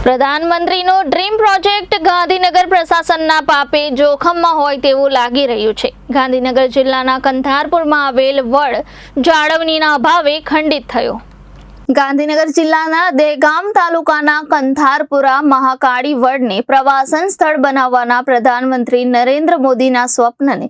પ્રધાનમંત્રીનો dream project Gandhinagar પ્રશાસનના પાપે જોખમમાં હોય તેવું લાગી રહ્યું છે। ગાંધીનગર જિલ્લાના કંથારપુરમાં આવેલ વડ જાળવણીના અભાવે ખંડિત થયો। ગાંધીનગર જિલ્લાના દહેગામ તાલુકાના કંથારપુરા મહાકાળી વડને પ્રવાસન સ્થળ બનાવવાના પ્રધાનમંત્રી નરેન્દ્ર મોદીના સ્વપ્નને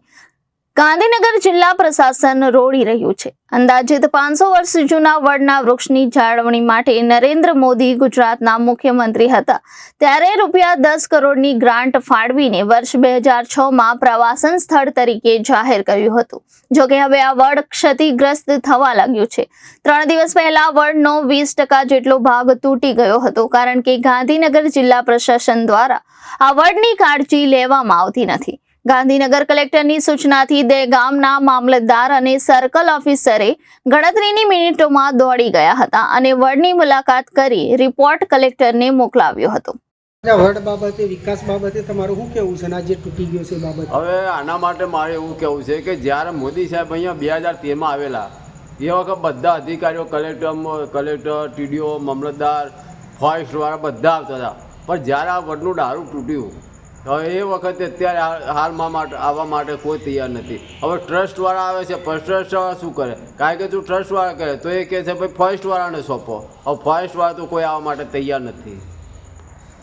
ગાંધીનગર જિલ્લા પ્રશાસન રોડી રહ્યું છે। અંદાજિત 500 વર્ષ જૂના વડના વૃક્ષની જાળવણી માટે નરેન્દ્ર મોદી ગુજરાતના મુખ્યમંત્રી હતા ત્યારે ₹10 કરોડની ગ્રાન્ટ ફાળવીને વર્ષ 2006માં પ્રવાસન સ્થળ તરીકે જાહેર કર્યું હતું। જોકે હવે આ વડ ક્ષતિગ્રસ્ત થવા લાગ્યું છે। 3 દિવસ પહેલા વડનો 20% જેટલો ભાગ તૂટી ગયો હતો કારણ કે ગાંધીનગર જિલ્લા પ્રશાસન દ્વારા આ વડની કાળજી લેવામાં આવતી નથી। ગાંધીનગર કલેક્ટરની સૂચનાથી દહેગામના મામલતદાર અને સર્કલ ઓફિસરે ગણતરીની મિનિટોમાં દોડી ગયા હતા અને વડની મુલાકાત કરી રિપોર્ટ કલેક્ટરને મોકલાવ્યો હતો। વડ બાબતે વિકાસ બાબતે તમારું શું કહેવું છે? જે તૂટી ગયો છે બાબતે હવે આના માટે મારે એવું કહેવું છે કે જ્યારે મોદી સાહેબ અહીંયા 2013માં આવેલા એ વખત બધા અધિકારીઓ કલેક્ટર ટીડીઓ મામલતદાર ફોરેસ્ટવાળા બધા આવતા હતા, પણ જ્યારે આ વડનું ડાળું તૂટ્યું તો એ વખતે અત્યારે હાલમાં આવવા માટે કોઈ તૈયાર નથી। હવે ટ્રસ્ટવાળા આવે છે, પણ ટ્રસ્ટવાળા શું કરે? કારણ કે તું ટ્રસ્ટવાળા કરે તો એ કહે છે ભાઈ ફોરેસ્ટવાળાને સોંપો। હવે ફોરેસ્ટવાળા તો કોઈ આવવા માટે તૈયાર નથી।